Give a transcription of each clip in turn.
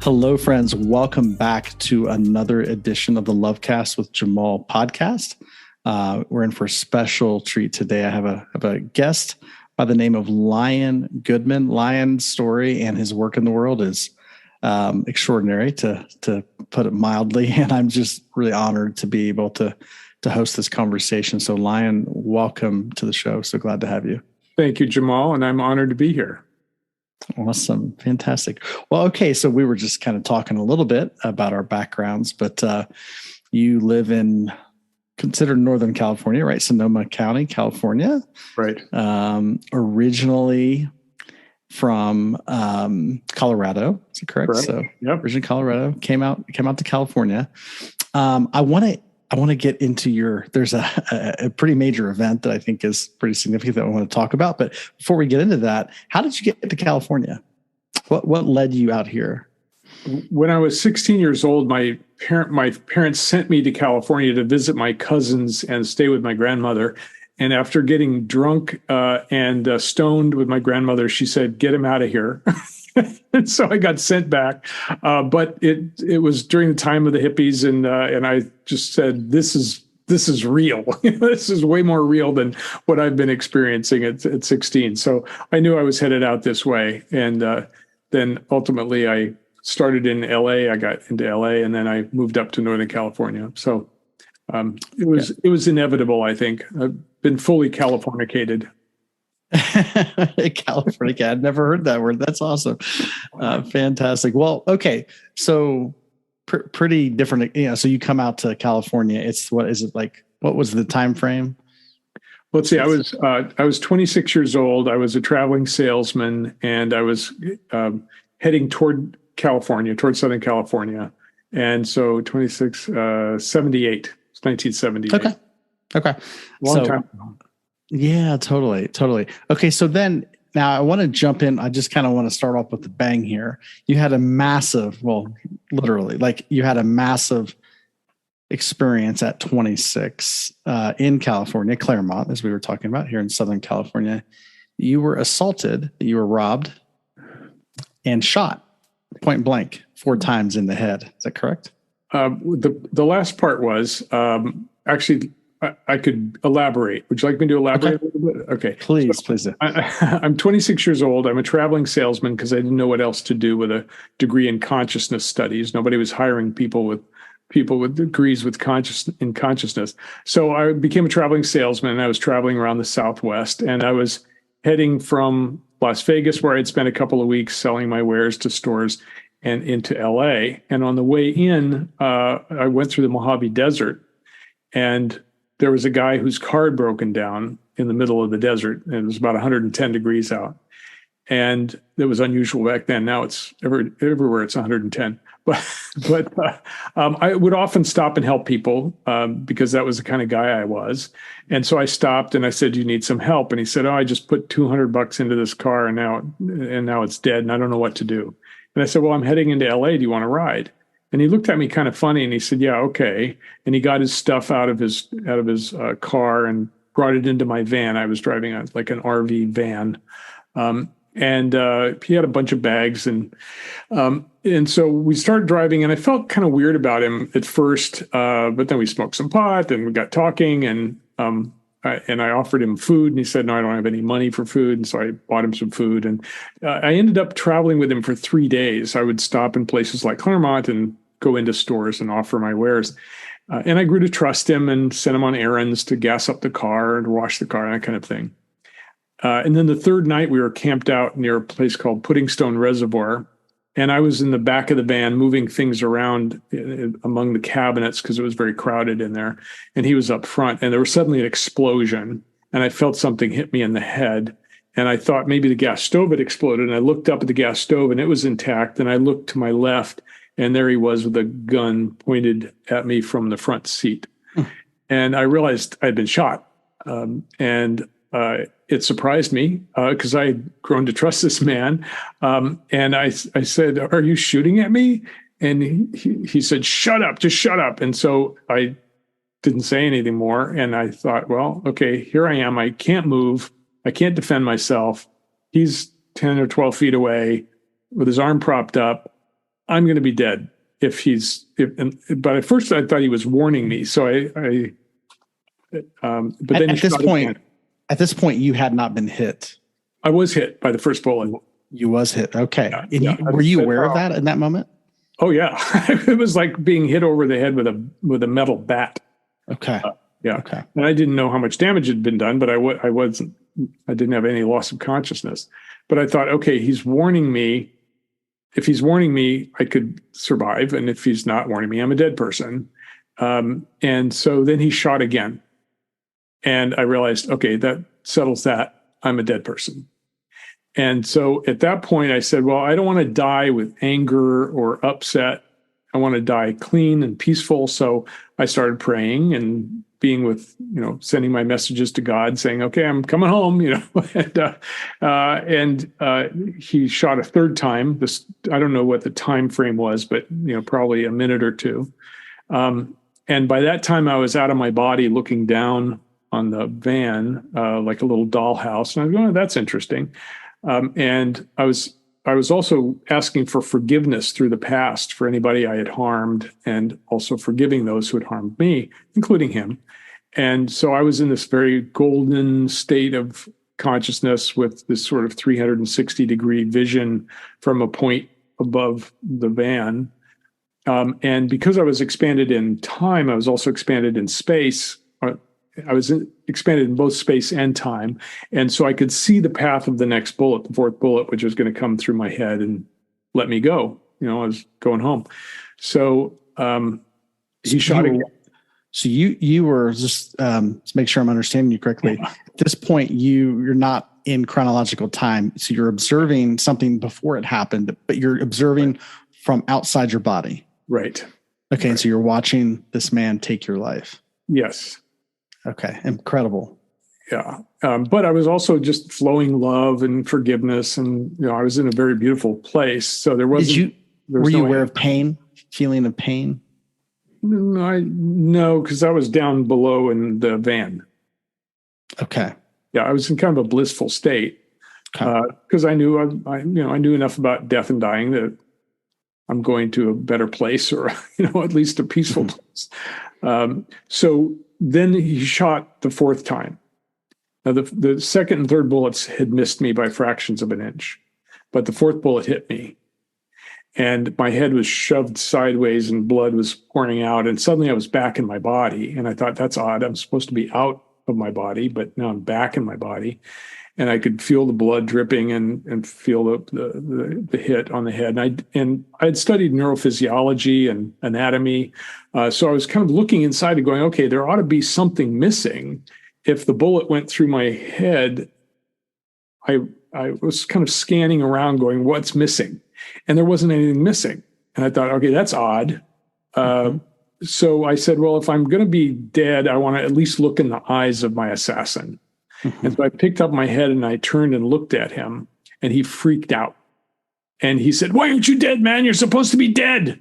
Hello, friends. Welcome back to another edition of the Lovecast with Jamal podcast. We're in for a special treat today. I have a guest by the name of Lion Goodman. Lion's story and his work in the world is extraordinary, to put it mildly. And I'm just really honored to be able to host this conversation. So, Lion, welcome to the show. So glad to have you. Thank you, Jamal, and I'm honored to be here. Awesome. Fantastic. Well, okay. So we were just kind of talking a little bit about our backgrounds, but you live in considered Northern California, right? Sonoma County, California. Right. Originally from Colorado. Is that correct? Correct. So yep. Originally Colorado, came out to California. I want to get into there's a pretty major event that I think is pretty significant that I want to talk about. But before we get into that, how did you get to California? What led you out here? When I was 16 years old, my parents sent me to California to visit my cousins and stay with my grandmother. And after getting drunk and stoned with my grandmother, she said, "Get him out of here." And so I got sent back, but it was during the time of the hippies, and I just said, "This is real. This is way more real than what I've been experiencing at 16." So I knew I was headed out this way, and then ultimately I started in LA. I got into LA, and then I moved up to Northern California. So it was inevitable. I think I've been fully Californicated. California. I'd never heard that word. That's awesome. Fantastic. Well, okay. So pretty different. So you come out to California. What was the time frame? Let's see. I was 26 years old. I was a traveling salesman, and I was heading toward California, toward Southern California. And so 78. It's 1978. Okay. Long time ago. Yeah, totally. Okay, so then now I want to jump in. I just kind of want to start off with the bang here. You had a massive, literally, you had a massive experience at 26 in California, Claremont, as we were talking about here in Southern California. You were assaulted, you were robbed, and shot point blank 4 times in the head. Is that correct? The last part was actually. I could elaborate. Would you like me to elaborate a little bit? Okay. Please do. I'm 26 years old. I'm a traveling salesman because I didn't know what else to do with a degree in consciousness studies. Nobody was hiring people with degrees in consciousness. So I became a traveling salesman, and I was traveling around the Southwest, and I was heading from Las Vegas, where I'd spent a couple of weeks selling my wares to stores, and into LA. And on the way in, I went through the Mojave Desert, and there was a guy whose car had broken down in the middle of the desert, and it was about 110 degrees out. And it was unusual back then. Now it's everywhere it's 110. But I would often stop and help people because that was the kind of guy I was. And so I stopped and I said, "Do you need some help?" And he said, "Oh, I just put $200 into this car and now it's dead and I don't know what to do." And I said, "Well, I'm heading into LA. Do you want to ride?" And he looked at me kind of funny, and he said, "Yeah, okay." And he got his stuff out of his car and brought it into my van. I was driving like an RV van, and he had a bunch of bags, and so we started driving. And I felt kind of weird about him at first, but then we smoked some pot, and we got talking, and I offered him food, and he said, "No, I don't have any money for food." And so I bought him some food, and I ended up traveling with him for 3 days. I would stop in places like Claremont and go into stores and offer my wares. And I grew to trust him and sent him on errands to gas up the car and wash the car, that kind of thing. And then the third night, we were camped out near a place called Pudding Stone Reservoir. And I was in the back of the van moving things around among the cabinets because it was very crowded in there. And he was up front, and there was suddenly an explosion, and I felt something hit me in the head. And I thought maybe the gas stove had exploded. And I looked up at the gas stove, and it was intact. And I looked to my left, and there he was with a gun pointed at me from the front seat. And I realized I'd been shot. And it surprised me because I had grown to trust this man. And I said, "Are you shooting at me?" And he said, "Shut up, just shut up." And so I didn't say anything more. And I thought, well, okay, here I am. I can't move. I can't defend myself. He's 10 or 12 feet away with his arm propped up. I'm going to be dead if but at first I thought he was warning me. So but then at this point, again. At this point, you had not been hit. I was hit by the first bullet. You was hit. Okay. Were you aware of that in that moment? Oh yeah. It was like being hit over the head with a metal bat. Okay. Yeah. Okay. And I didn't know how much damage had been done, but I didn't have any loss of consciousness. But I thought, okay, he's warning me. If he's warning me, I could survive. And if he's not warning me, I'm a dead person. And so then he shot again. And I realized, okay, that settles that. I'm a dead person. And so at that point, I said, well, I don't want to die with anger or upset. I want to die clean and peaceful. So I started praying and being with, sending my messages to God saying, okay, I'm coming home, and he shot a third time. I don't know what the time frame was, but, probably a minute or two. And by that time I was out of my body looking down on the van, like a little dollhouse. And I was going, oh, that's interesting. And I was also asking for forgiveness through the past for anybody I had harmed, and also forgiving those who had harmed me, including him. And so I was in this very golden state of consciousness with this sort of 360-degree vision from a point above the van. And because I was expanded in time, I was also expanded in space. I was expanded in both space and time. And so I could see the path of the next bullet, the fourth bullet, which was going to come through my head and let me go. I was going home. So he shot again. So you were just, to make sure I'm understanding you correctly, at this point, you're not in chronological time. So you're observing something before it happened, but you're observing from outside your body. Right. Okay. Right. And so you're watching this man take your life. Yes. Okay. Incredible. Yeah. But I was also just flowing love and forgiveness. And, I was in a very beautiful place. So there wasn't. Were you aware of pain, feeling of pain? No, because I was down below in the van. Okay. Yeah. I was in kind of a blissful state. Because I knew I knew enough about death and dying that I'm going to a better place, or, at least a peaceful place. So then he shot the fourth time. Now, the second and third bullets had missed me by fractions of an inch, but the fourth bullet hit me. And my head was shoved sideways and blood was pouring out. And suddenly I was back in my body. And I thought, that's odd. I'm supposed to be out of my body, but now I'm back in my body. And I could feel the blood dripping and feel the hit on the head. And I'd studied neurophysiology and anatomy. So I was kind of looking inside and going, okay, there ought to be something missing. If the bullet went through my head, I was kind of scanning around going, what's missing? And there wasn't anything missing. And I thought, okay, that's odd. So I said, well, if I'm going to be dead, I want to at least look in the eyes of my assassin. And so I picked up my head and I turned and looked at him, and he freaked out. And he said, why aren't you dead, man? You're supposed to be dead.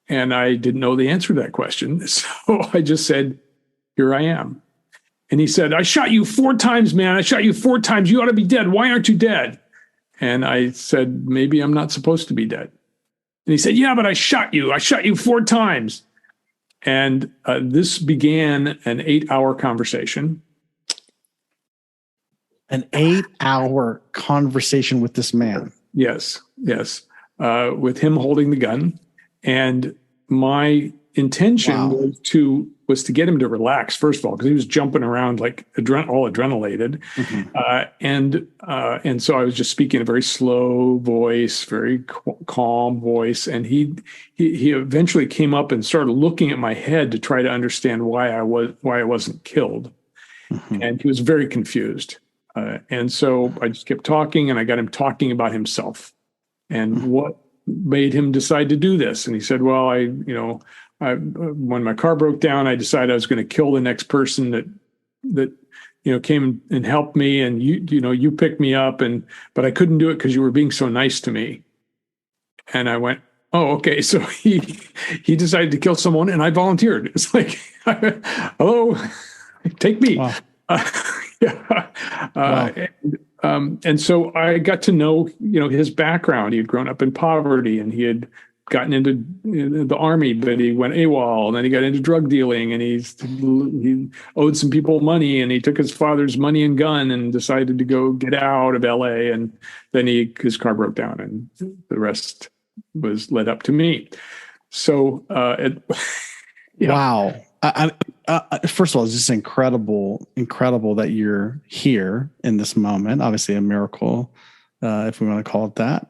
And I didn't know the answer to that question. So I just said, here I am. And he said, I shot you 4 times, man. I shot you 4 times. You ought to be dead. Why aren't you dead? And I said, maybe I'm not supposed to be dead. And he said, yeah, but I shot you. I shot you 4 times. And this began an 8-hour conversation. An 8-hour conversation with this man. Yes. With him holding the gun. And my intention was to get him to relax, first of all, because he was jumping around like all adrenalated. And so I was just speaking in a very slow voice, very calm voice. And he eventually came up and started looking at my head to try to understand why I wasn't killed. And he was very confused. And so I just kept talking, and I got him talking about himself and what made him decide to do this. And he said, well, when my car broke down, I decided I was going to kill the next person that came and helped me. And you picked me up, but I couldn't do it because you were being so nice to me. And I went, oh, okay. So he decided to kill someone, and I volunteered. It's like, hello, take me. Wow. Wow. And so I got to know, his background. He had grown up in poverty, and he had gotten into the army, but he went AWOL, and then he got into drug dealing, and he owed some people money, and he took his father's money and gun and decided to go get out of LA. And then his car broke down, and the rest was led up to me. So, Wow. First of all, it's just incredible that you're here in this moment. Obviously a miracle, if we want to call it that.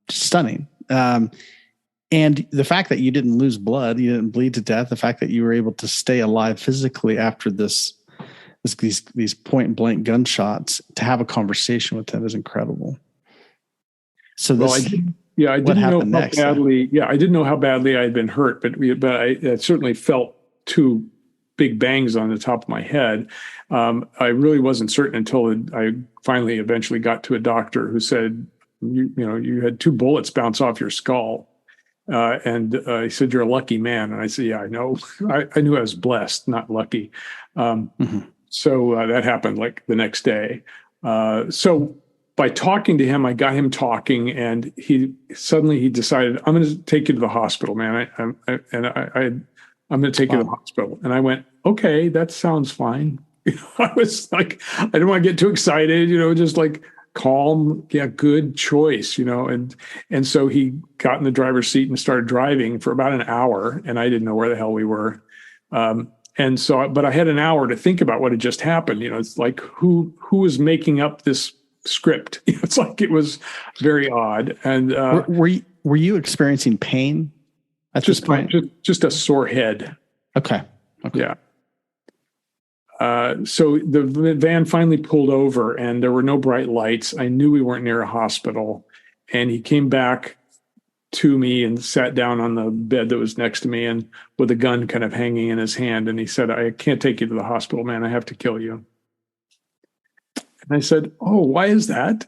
Stunning. And the fact that you didn't lose blood, you didn't bleed to death, the fact that you were able to stay alive physically after these point blank gunshots, to have a conversation with him is incredible. So I didn't know how badly I had been hurt, but I certainly felt two big bangs on the top of my head. I really wasn't certain until I finally eventually got to a doctor who said, you had 2 bullets bounce off your skull. And he said, "You're a lucky man." And I said, "Yeah, I know." I knew I was blessed, not lucky. So that happened like the next day. So by talking to him, I got him talking, and he decided, "I'm going to take you to the hospital, man. I'm going to take you to the hospital." And I went, "Okay, that sounds fine." I was like, I didn't want to get too excited, just like calm. Yeah, good choice, and so he got in the driver's seat and started driving for about an hour, and I didn't know where the hell we were. And so, but I had an hour to think about what had just happened. It's like, who was making up this script? It's like, it was very odd. And were you experiencing pain at this point? Just a sore head. Okay. Yeah. So the van finally pulled over, and there were no bright lights. I knew we weren't near a hospital, and he came back to me and sat down on the bed that was next to me, and with a gun kind of hanging in his hand. And he said, "I can't take you to the hospital, man. I have to kill you." And I said, "Oh, why is that?"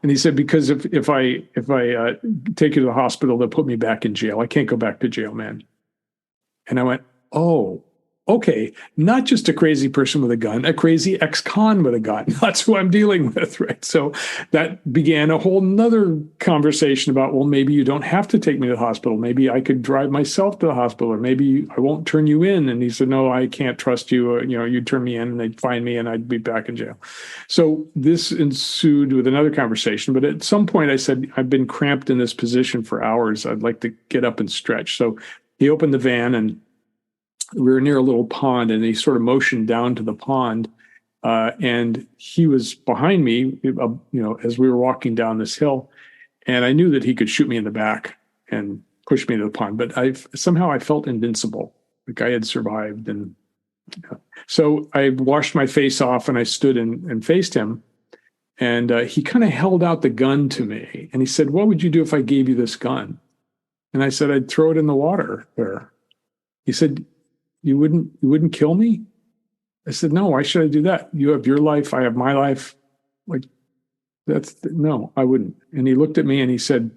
And he said, "Because if I take you to the hospital, they'll put me back in jail. I can't go back to jail, man." And I went, "Oh, okay, not just a crazy person with a gun, a crazy ex-con with a gun. That's who I'm dealing with," right? So that began a whole nother conversation about, well, maybe you don't have to take me to the hospital. Maybe I could drive myself to the hospital, or maybe I won't turn you in. And he said, "No, I can't trust you. You'd turn me in, and they'd find me, and I'd be back in jail." So this ensued with another conversation. But at some point I said, "I've been cramped in this position for hours. I'd like to get up and stretch." So he opened the van, and we were near a little pond, and he sort of motioned down to the pond. And he was behind me, as we were walking down this hill, and I knew that he could shoot me in the back and push me to the pond, but somehow I felt invincible, like I had survived. And so I washed my face off, and I stood and faced him. And he kind of held out the gun to me, and he said, "What would you do if I gave you this gun?" And I said, "I'd throw it in the water there." He said, You wouldn't kill me?" I said, "No, why should I do that? You have your life, I have my life. Like, no, I wouldn't." And he looked at me and he said,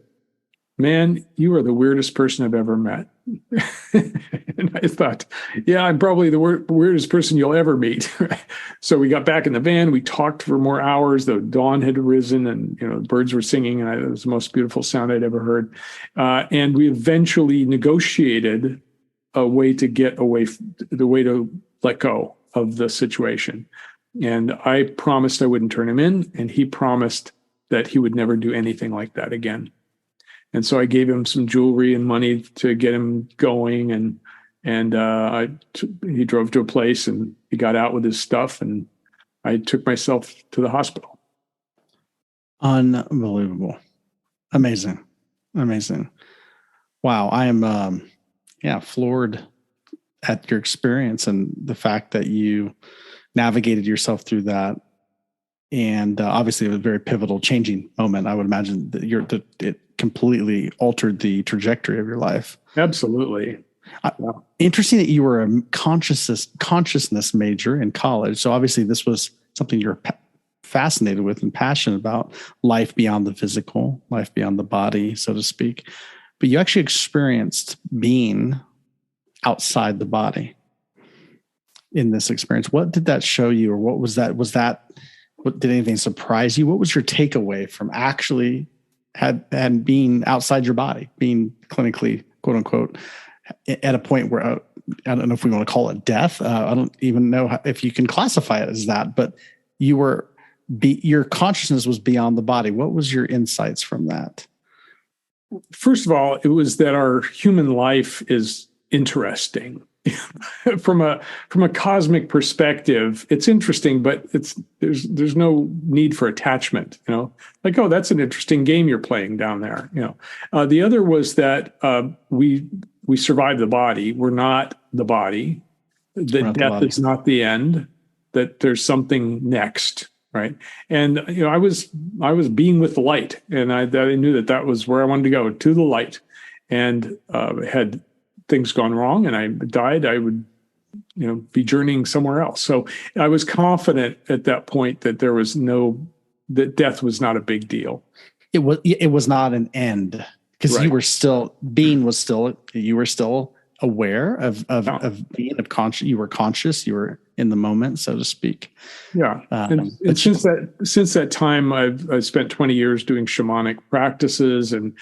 "Man, you are the weirdest person I've ever met." And I thought, yeah, I'm probably the weirdest person you'll ever meet. So we got back in the van, we talked for more hours. The dawn had risen, and birds were singing, and it was the most beautiful sound I'd ever heard. And we eventually negotiated a way to get away, the way to let go of the situation. And I promised I wouldn't turn him in, and he promised that he would never do anything like that again. And so I gave him some jewelry and money to get him going, and he drove to a place, and he got out with his stuff, and I took myself to the hospital. Unbelievable. Amazing. Wow. I am, floored at your experience and the fact that you navigated yourself through that. And obviously it was a very pivotal, changing moment. I would imagine that it completely altered the trajectory of your life. Absolutely. Interesting that you were a consciousness major in college. So obviously this was something you're fascinated with and passionate about, life beyond the physical, life beyond the body, so to speak. But you actually experienced being outside the body in this experience. What did that show you, or what was that? Was that Did anything surprise you? What was your takeaway from actually had being outside your body, being clinically, quote unquote, at a point where I don't know if we want to call it death. I don't even know if you can classify it as that, but your consciousness was beyond the body. What was your insights from that? First of all, it was that our human life is interesting. from a cosmic perspective, it's interesting, but there's no need for attachment. Like, oh, that's an interesting game you're playing down there. The other was that we survive the body. We're not the body. That death is not the end. That there's something next, right? And I was being with the light, and I knew that was where I wanted to go, to the light. And had things gone wrong and I died, I would, be journeying somewhere else. So I was confident at that point that that death was not a big deal. It was not an end, because right. You were still aware of being conscious. You were conscious. You were in the moment, so to speak. Yeah. And since that time, I've spent 20 years doing shamanic practices and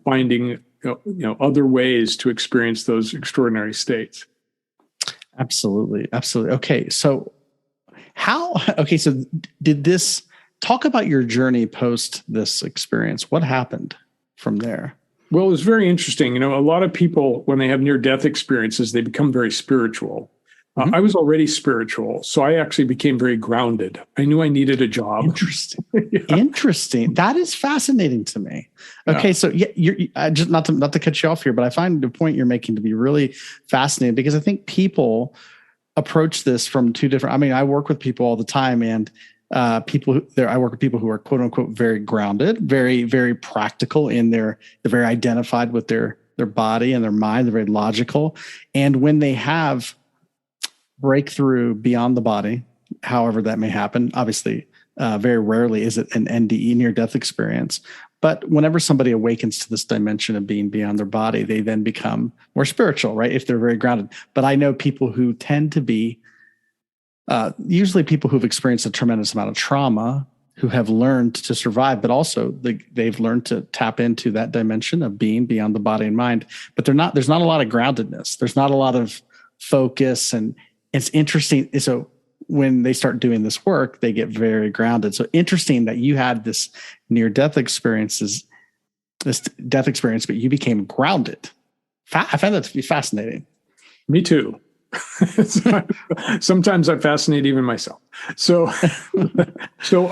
finding other ways to experience those extraordinary states. Absolutely. Okay. So did this talk about your journey post this experience? What happened from there? Well, it was very interesting. A lot of people, when they have near-death experiences, they become very spiritual. Mm-hmm. I was already spiritual, so I actually became very grounded. I knew I needed a job. Interesting. Yeah. Interesting. That is fascinating to me. Okay, so you're just not to cut you off here, but I find the point you're making to be really fascinating, because I think people approach this from two different. I mean, I work with people all the time, and I work with people who are quote unquote very grounded, very, very practical they're very identified with their body and their mind. They're very logical, and when they have breakthrough beyond the body, however that may happen, obviously, very rarely is it an NDE, near-death experience. But whenever somebody awakens to this dimension of being beyond their body, they then become more spiritual, right? If they're very grounded. But I know people who tend to be, usually people who've experienced a tremendous amount of trauma, who have learned to survive, but also they've learned to tap into that dimension of being beyond the body and mind. But there's not a lot of groundedness. There's not a lot of focus, and it's interesting. So when they start doing this work, they get very grounded. So interesting that you had this near-death experience, but you became grounded. I find that to be fascinating. Me too. Sometimes I fascinate even myself. So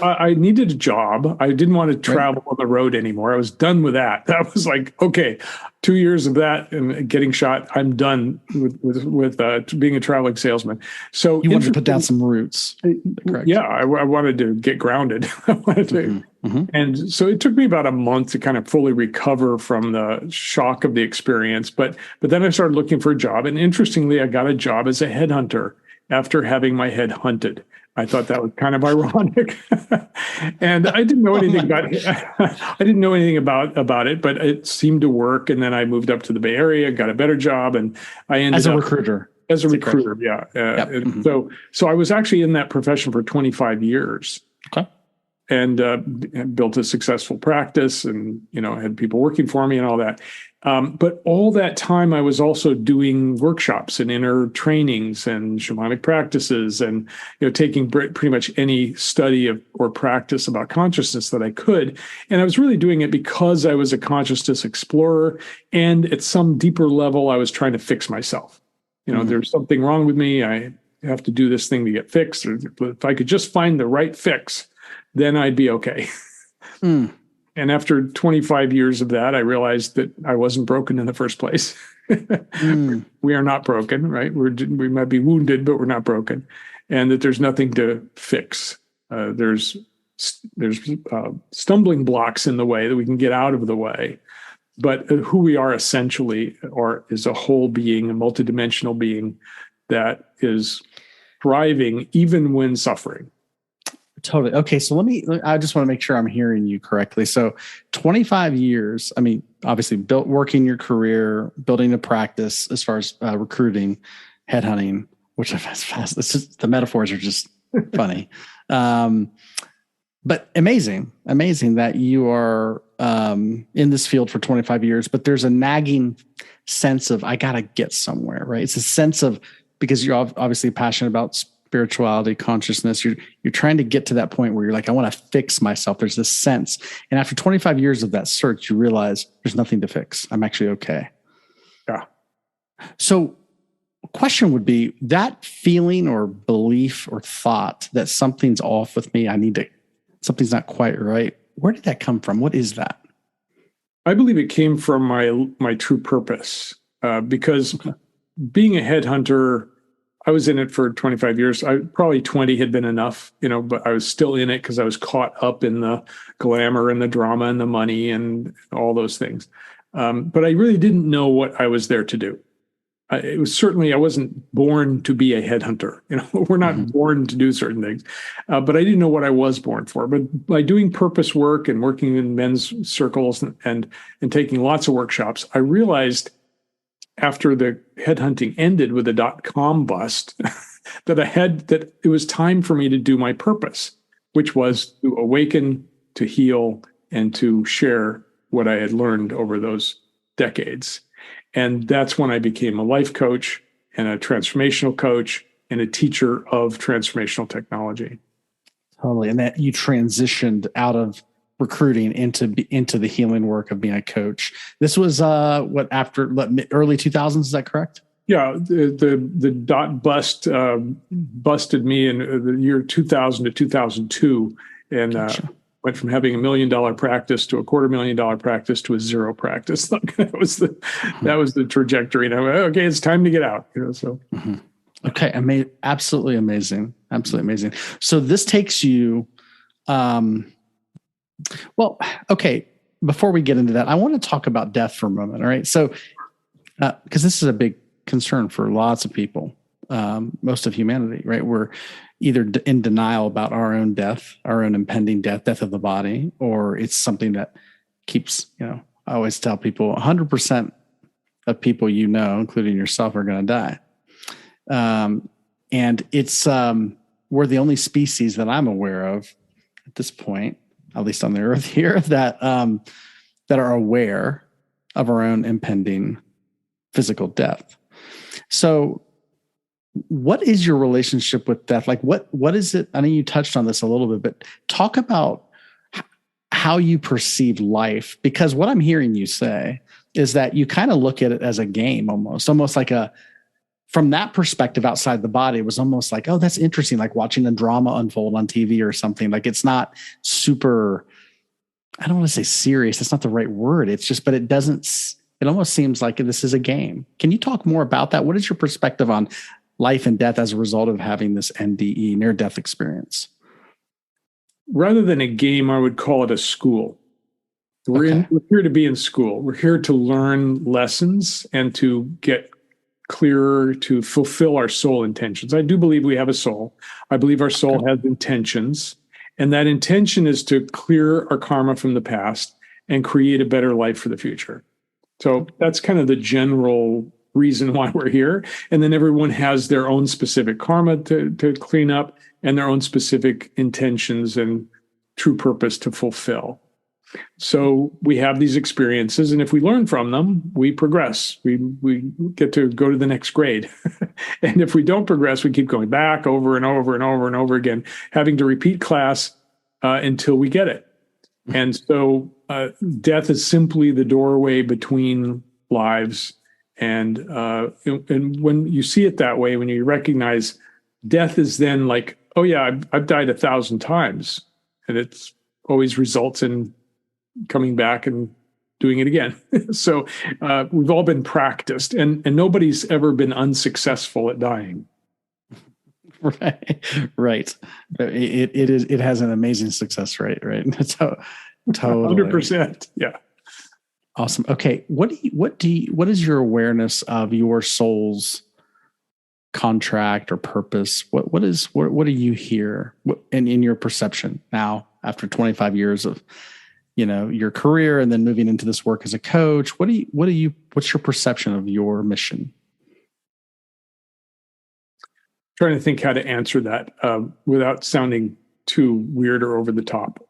I needed a job. I didn't want to travel on the road anymore. I was done with that. That was like, okay, 2 years of that and getting shot. I'm done with being a traveling salesman. So you wanted to put down some roots. Correct. Yeah, I wanted to get grounded. I wanted to. Mm-hmm. And so it took me about a month to kind of fully recover from the shock of the experience. But then I started looking for a job. And interestingly, I got a job as a headhunter after having my head hunted. I thought that was kind of ironic. And I didn't know anything about it, but it seemed to work. And then I moved up to the Bay Area, got a better job, and I ended as a recruiter. As a recruiter, yeah. Yep. Mm-hmm. So I was actually in that profession for 25 years. Okay. And built a successful practice, and had people working for me and all that. But all that time, I was also doing workshops and inner trainings and shamanic practices, and taking pretty much any study or practice about consciousness that I could. And I was really doing it because I was a consciousness explorer, and at some deeper level, I was trying to fix myself. There's something wrong with me. I have to do this thing to get fixed. Or if I could just find the right fix, then I'd be okay. And after 25 years of that, I realized that I wasn't broken in the first place. We are not broken, right? We might be wounded, but we're not broken. And that there's nothing to fix. There's stumbling blocks in the way that we can get out of the way. But who we are essentially is a whole being, a multidimensional being that is thriving even when suffering. Totally. Okay. So I just want to make sure I'm hearing you correctly. So 25 years, I mean, obviously working your career, building a practice as far as recruiting, headhunting, which is fast. It's just, the metaphors are just funny. But amazing that you are in this field for 25 years, but there's a nagging sense of, I got to get somewhere, right? It's a sense of, because you're obviously passionate about spirituality, consciousness, you're trying to get to that point where you're like, I want to fix myself. There's this sense. And after 25 years of that search, you realize there's nothing to fix. I'm actually okay. Yeah. So question would be, that feeling or belief or thought that something's off with me, something's not quite right. Where did that come from? What is that? I believe it came from my true purpose, because being a headhunter, I was in it for 25 years. Probably 20 had been enough, but I was still in it because I was caught up in the glamour and the drama and the money and all those things. But I really didn't know what I was there to do. It was certainly, I wasn't born to be a headhunter. We're not born to do certain things, but I didn't know what I was born for. But by doing purpose work and working in men's circles and taking lots of workshops, I realized after the headhunting ended with the .com bust that it was time for me to do my purpose, which was to awaken, to heal, and to share what I had learned over those decades. And that's when I became a life coach and a transformational coach and a teacher of transformational technology. Totally. And that you transitioned out of recruiting into the healing work of being a coach. This was after early 2000s, is that correct? Yeah, the dot bust busted me in the year 2000 to 2002, and gotcha. Went from having $1 million practice to a $250,000 practice to a zero practice. that was the trajectory. And I went, okay, it's time to get out. So. Mm-hmm. Okay, absolutely amazing, absolutely amazing. So this takes you. Well, okay. Before we get into that, I want to talk about death for a moment. All right, so because this is a big concern for lots of people, most of humanity, right? We're either in denial about our own death, our own impending death of the body, or it's something that keeps, I always tell people 100% of people, including yourself, are going to die. And it's, we're the only species that I'm aware of at this point, at least on the earth here, that are aware of our own impending physical death. So what is your relationship with death? Like what is it? I know you touched on this a little bit, but talk about how you perceive life, because what I'm hearing you say is that you kind of look at it as a game, almost like from that perspective outside the body, it was almost like, oh, that's interesting. Like watching a drama unfold on TV or something. Like it's not super, I don't want to say serious. That's not the right word. It's just, but it almost seems like this is a game. Can you talk more about that? What is your perspective on life and death as a result of having this NDE, near-death experience? Rather than a game, I would call it a school. We're here to be in school. We're here to learn lessons and to get clearer, to fulfill our soul intentions. I do believe we have a soul. I believe our soul has intentions. And that intention is to clear our karma from the past and create a better life for the future. So that's kind of the general reason why we're here. And then everyone has their own specific karma to clean up and their own specific intentions and true purpose to fulfill. So we have these experiences, and if we learn from them, we progress. We get to go to the next grade. And if we don't progress, we keep going back over and over and over and over again, having to repeat class until we get it. And so death is simply the doorway between lives. And when you see it that way, when you recognize death is then like, oh yeah, I've died 1,000 times, and it's always results in coming back and doing it again. So we've all been practiced, and nobody's ever been unsuccessful at dying. Right. It has an amazing success rate, right? So totally 100%. Yeah. Awesome. Okay. What is your awareness of your soul's contract or purpose? What do you hear in your perception now after 25 years of, your career and then moving into this work as a coach? What's your perception of your mission? Trying to think how to answer that without sounding too weird or over the top.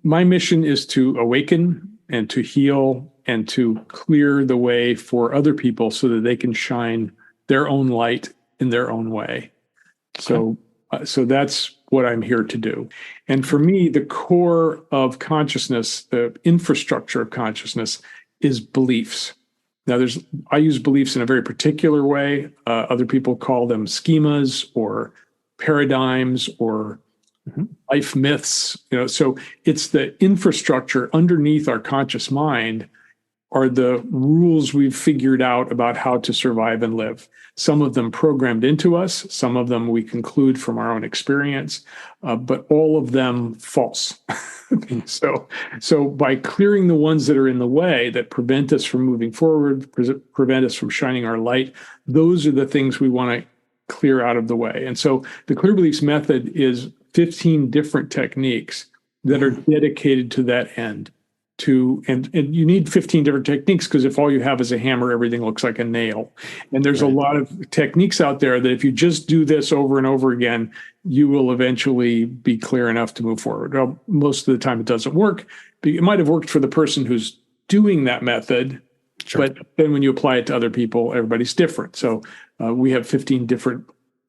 My mission is to awaken and to heal and to clear the way for other people so that they can shine their own light in their own way. So that's what I'm here to do. And for me, the core of consciousness, the infrastructure of consciousness, is beliefs. Now, I use beliefs in a very particular way. Other people call them schemas or paradigms or life myths. So it's the infrastructure underneath our conscious mind are the rules we've figured out about how to survive and live. Some of them programmed into us, some of them we conclude from our own experience, but all of them false. So by clearing the ones that are in the way that prevent us from moving forward, prevent us from shining our light, those are the things we want to clear out of the way. And so the Clear Beliefs method is 15 different techniques that are dedicated to that end. And you need 15 different techniques because if all you have is a hammer, everything looks like a nail. And there's a lot of techniques out there that if you just do this over and over again, you will eventually be clear enough to move forward. Well, most of the time it doesn't work. It might have worked for the person who's doing that method, but then when you apply it to other people, everybody's different. So we have 15 different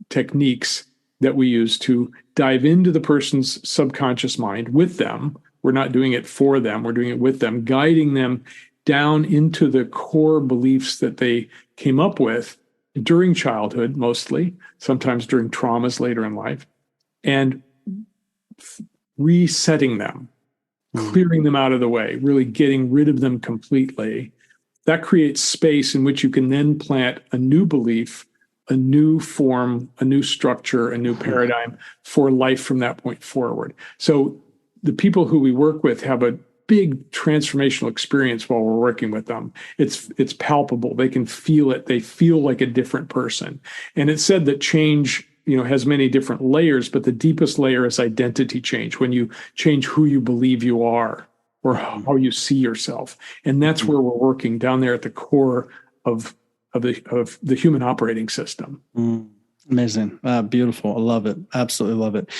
techniques that we use to dive into the person's subconscious mind with them. We're not doing it for them. We're doing it with them, guiding them down into the core beliefs that they came up with during childhood, mostly, sometimes during traumas later in life, and resetting them, clearing them out of the way, really getting rid of them completely. That creates space in which you can then plant a new belief, a new form, a new structure, a new paradigm for life from that point forward. So the people who we work with have a big transformational experience while we're working with them. It's palpable. They can feel it. They feel like a different person. And it's said that change, has many different layers, but the deepest layer is identity change, when you change who you believe you are or how you see yourself. And that's where we're working, down there at the core of the human operating system. Amazing. Beautiful. I love it. Absolutely love it.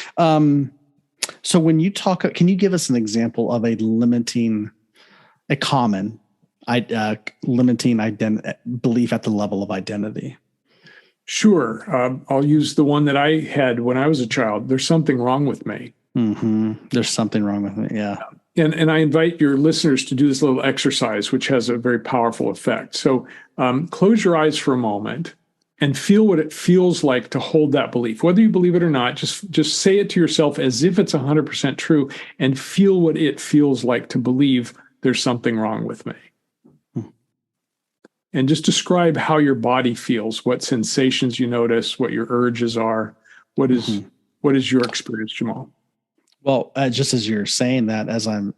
So when you talk, can you give us an example of a common limiting belief at the level of identity? Sure. I'll use the one that I had when I was a child. There's something wrong with me. There's something wrong with me. Yeah. And I invite your listeners to do this little exercise, which has a very powerful effect. So close your eyes for a moment and feel what it feels like to hold that belief. Whether you believe it or not, just say it to yourself as if it's 100% true and feel what it feels like to believe there's something wrong with me. And just describe how your body feels, what sensations you notice, what your urges are. What is your experience, Jamal? Well, just as you're saying that, as I'm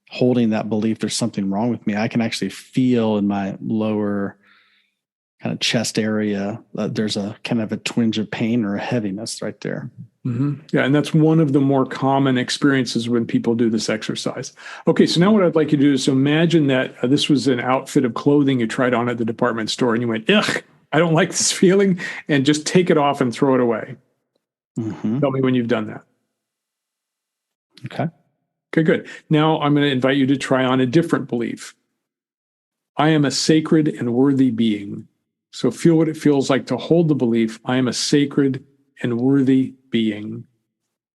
holding that belief, there's something wrong with me, I can actually feel in my lower kind of chest area there's a kind of a twinge of pain or a heaviness right there. Yeah, and that's one of the more common experiences when people do this exercise. Okay, so now what I'd like you to do is imagine that this was an outfit of clothing you tried on at the department store and you went, ugh, I don't like this feeling, and just take it off and throw it away. Tell me when you've done that. Okay, good. Now I'm going to invite you to try on a different belief. I am a sacred and worthy being. So feel what it feels like to hold the belief, I am a sacred and worthy being.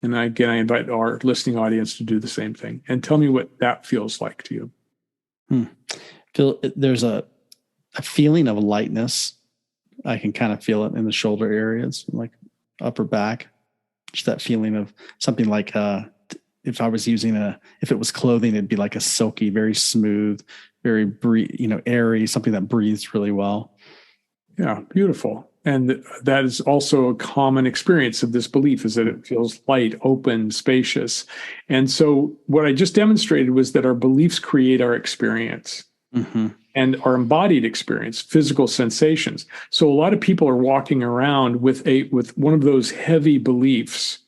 And again, I invite our listening audience to do the same thing. And tell me what that feels like to you. There's a feeling of lightness. I can kind of feel it in the shoulder areas, like upper back. Just that feeling of something like if I was if it was clothing, it'd be like a silky, very smooth, very airy, something that breathes really well. Yeah, beautiful. And that is also a common experience of this belief, is that it feels light, open, spacious. And so what I just demonstrated was that our beliefs create our experience and our embodied experience, physical sensations. So a lot of people are walking around with one of those heavy beliefs.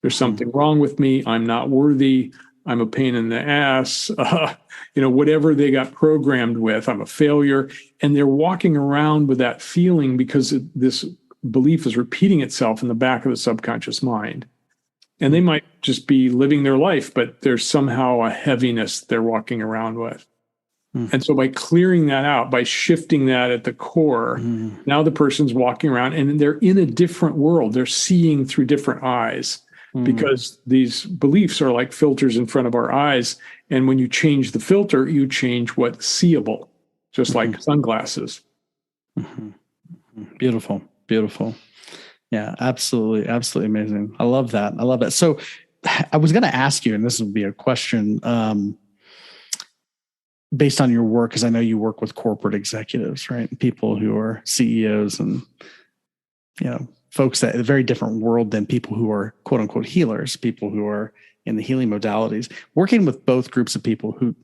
There's something wrong with me. I'm not worthy. I'm a pain in the ass. Whatever they got programmed with, I'm a failure. And they're walking around with that feeling because this belief is repeating itself in the back of the subconscious mind. And they might just be living their life, but there's somehow a heaviness they're walking around with. And so by clearing that out, by shifting that at the core, now the person's walking around and they're in a different world. They're seeing through different eyes because these beliefs are like filters in front of our eyes. And when you change the filter, you change what's seeable, just like sunglasses. Beautiful, beautiful. Yeah, absolutely, absolutely amazing. I love that. I love that. So I was going to ask you, and this would be a question based on your work, because I know you work with corporate executives, right? People who are CEOs and, folks that a very different world than people who are quote unquote healers, people who are in the healing modalities, working with both groups of people who,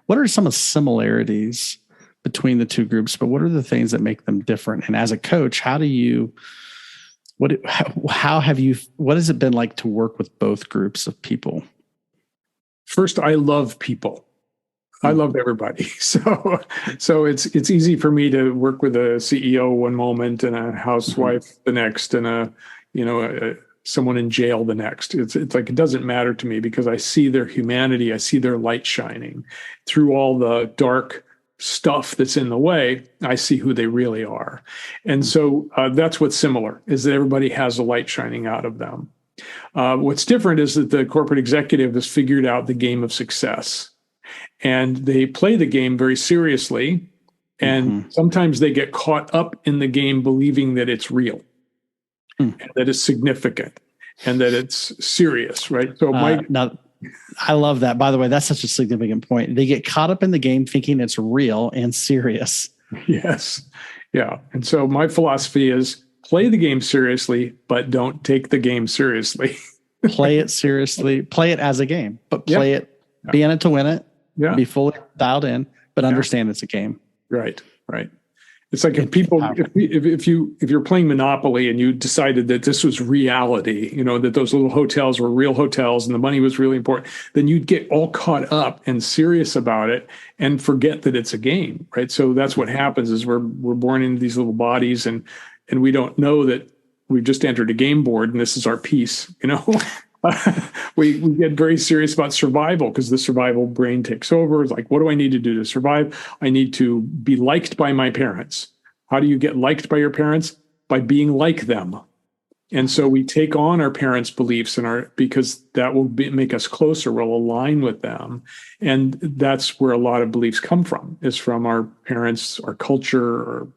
what are some of the similarities between the two groups, but what are the things that make them different? And as a coach, what has it been like to work with both groups of people? First, I love people. I love everybody. So it's easy for me to work with a CEO one moment and a housewife the next and someone in jail the next. It's like, it doesn't matter to me because I see their humanity. I see their light shining through all the dark stuff that's in the way. I see who they really are. And so that's what's similar, is that everybody has a light shining out of them. What's different is that the corporate executive has figured out the game of success. And they play the game very seriously. And sometimes they get caught up in the game believing that it's real, and that it's significant, and that it's serious, right? So now, I love that. By the way, that's such a significant point. They get caught up in the game thinking it's real and serious. Yes. Yeah. And so my philosophy is play the game seriously, but don't take the game seriously. Play it seriously. Play it as a game, but play it. Be in it to win it. Yeah. Be fully dialed in, but understand it's a game. Right. It's like if you're playing Monopoly and you decided that this was reality, that those little hotels were real hotels and the money was really important, then you'd get all caught up and serious about it and forget that it's a game, right? So that's what happens is we're born into these little bodies and we don't know that we've just entered a game board and this is our piece, We get very serious about survival because the survival brain takes over. It's like, what do I need to do to survive? I need to be liked by my parents. How do you get liked by your parents? By being like them. And so we take on our parents' beliefs because that will make us closer. We'll align with them. And that's where a lot of beliefs come from, is from our parents, our culture, or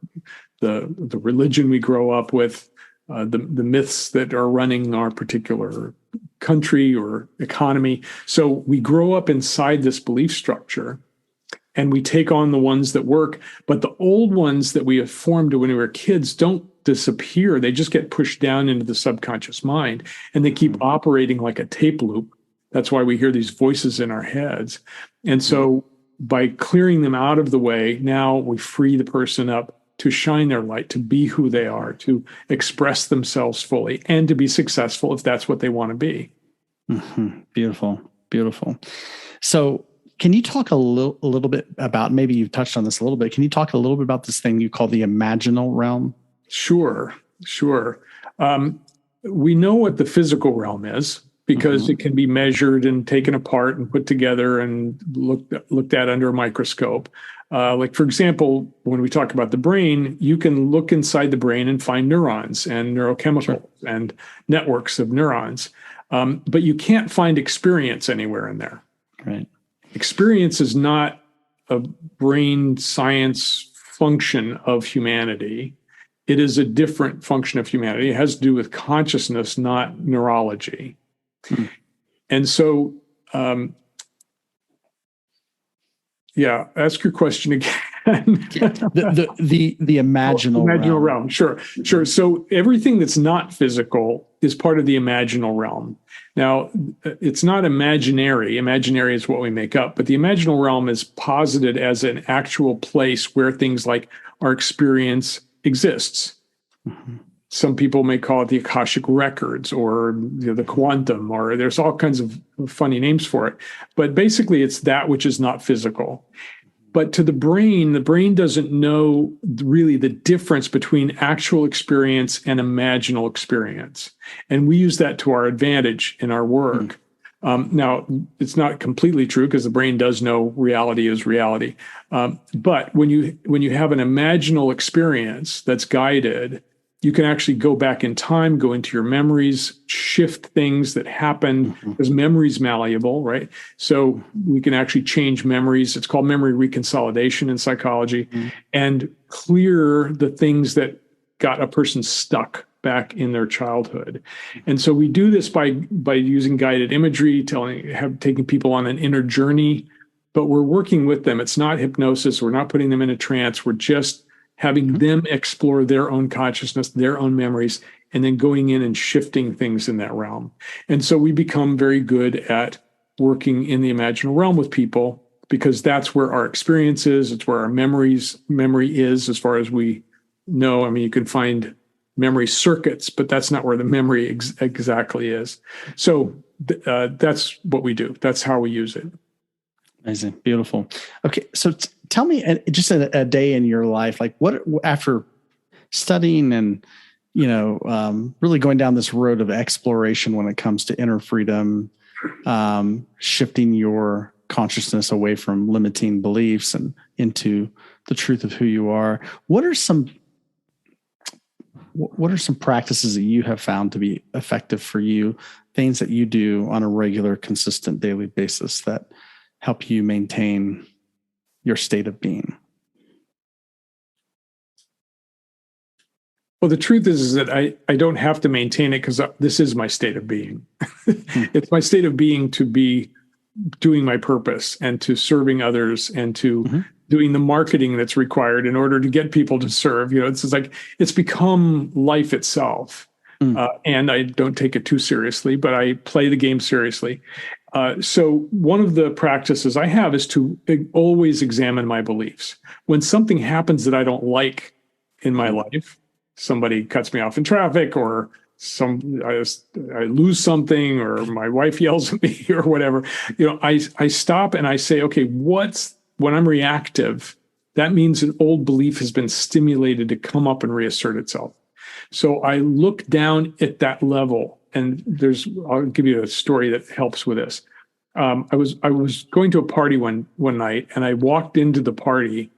the religion we grow up with, the myths that are running our particular country or economy. So we grow up inside this belief structure and we take on the ones that work, but the old ones that we have formed when we were kids don't disappear. They just get pushed down into the subconscious mind and they keep operating like a tape loop. That's why we hear these voices in our heads. And so by clearing them out of the way, now we free the person up to shine their light, to be who they are, to express themselves fully, and to be successful if that's what they want to be. Beautiful, beautiful. So can you talk a little bit about, maybe you've touched on this a little bit, can you talk a little bit about this thing you call the imaginal realm? Sure. We know what the physical realm is because it can be measured and taken apart and put together and looked at under a microscope. Like, for example, when we talk about the brain, you can look inside the brain and find neurons and neurochemicals and networks of neurons. But you can't find experience anywhere in there. Right. Experience is not a brain science function of humanity. It is a different function of humanity. It has to do with consciousness, not neurology. And so, ask your question again. the imaginal realm. Sure. So everything that's not physical is part of the imaginal realm. Now, it's not imaginary. Imaginary is what we make up, but the imaginal realm is posited as an actual place where things like our experience exists. Some people may call it the Akashic records or the quantum, or there's all kinds of funny names for it. But basically, it's that which is not physical. But to the brain doesn't know really the difference between actual experience and imaginal experience. And we use that to our advantage in our work. Now, it's not completely true because the brain does know reality is reality. But when you have an imaginal experience that's guided, you can actually go back in time, go into your memories, shift things that happened, because memory's malleable, right? So we can actually change memories. It's called memory reconsolidation in psychology, and clear the things that got a person stuck back in their childhood. And so we do this by using guided imagery, taking people on an inner journey, but we're working with them. It's not hypnosis. We're not putting them in a trance. We're just having them explore their own consciousness, their own memories, and then going in and shifting things in that realm. And so we become very good at working in the imaginal realm with people, because that's where our experience is. It's where our memory is, as far as we know. I mean, you can find memory circuits, but that's not where the memory exactly is. So that's what we do. That's how we use it. Amazing. Beautiful. Okay. So tell me just a day in your life, like what, after studying and, really going down this road of exploration when it comes to inner freedom, shifting your consciousness away from limiting beliefs and into the truth of who you are. What are some practices that you have found to be effective for you, things that you do on a regular, consistent daily basis that help you maintain your state of being? Well, the truth is that I don't have to maintain it, because this is my state of being. It's my state of being to be doing my purpose and to serving others and to doing the marketing that's required in order to get people to serve. It's like it's become life itself. And I don't take it too seriously, but I play the game seriously. So one of the practices I have is to always examine my beliefs. When something happens that I don't like in my life, somebody cuts me off in traffic, or I lose something, or my wife yells at me, or whatever, I stop and I say, okay, when I'm reactive, that means an old belief has been stimulated to come up and reassert itself. So I look down at that level, and I'll give you a story that helps with this. I was going to a party one night, and I walked into the party,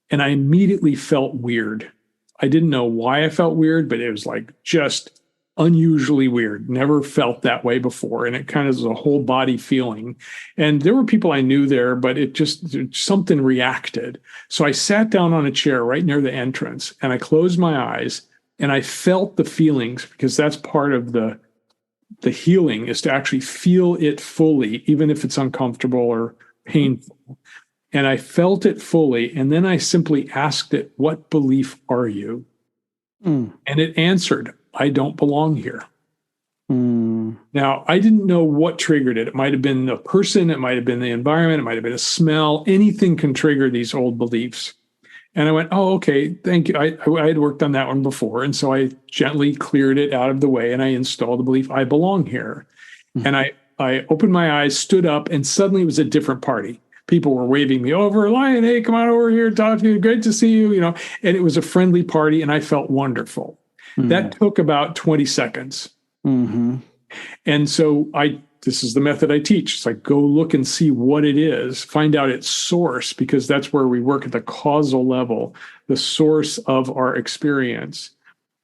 and I immediately felt weird. I didn't know why I felt weird, but it was like just unusually weird. Never felt that way before. And it kind of was a whole body feeling. And there were people I knew there, but something reacted. So I sat down on a chair right near the entrance, and I closed my eyes, and I felt the feelings, because that's part of the healing, is to actually feel it fully, even if it's uncomfortable or painful. And I felt it fully. And then I simply asked it, what belief are you? And it answered, I don't belong here. Now, I didn't know what triggered it. It might have been a person, it might have been the environment, it might have been a smell. Anything can trigger these old beliefs. And I went, oh, okay, thank you. I had worked on that one before. And so I gently cleared it out of the way, and I installed the belief, I belong here. And I opened my eyes, stood up, and suddenly it was a different party. People were waving me over, Lion, hey, come on over here, talk to you, great to see you, and it was a friendly party, and I felt wonderful. That took about 20 seconds. And so this is the method I teach. It's like, go look and see what it is, find out its source, because that's where we work at the causal level, the source of our experience,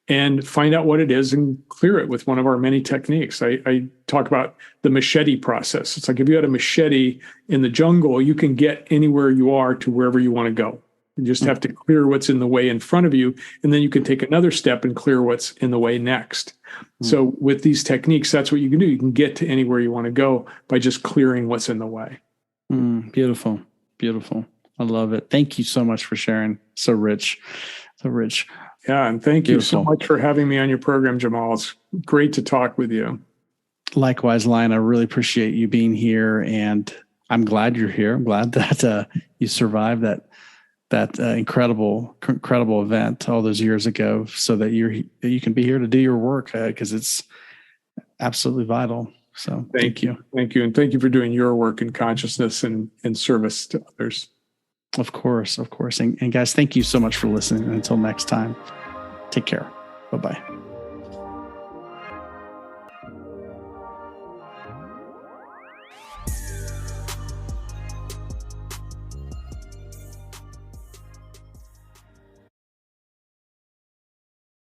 and find out what it is and clear it with one of our many techniques. I talk about the machete process. It's like, if you had a machete in the jungle, you can get anywhere you are to wherever you want to go. You just have to clear what's in the way in front of you, and then you can take another step and clear what's in the way next. So with these techniques, that's what you can do. You can get to anywhere you want to go by just clearing what's in the way. Beautiful. Beautiful. I love it. Thank you so much for sharing. So rich. So rich. Yeah. And thank you so much for having me on your program, Jamal. It's great to talk with you. Likewise, Lion, I really appreciate you being here, and I'm glad you're here. I'm glad that you survived that incredible event all those years ago, so that you can be here to do your work, because it's absolutely vital. So thank you. Thank you. And thank you for doing your work in consciousness and in service to others. Of course, of course. And guys, thank you so much for listening. And until next time, take care. Bye-bye.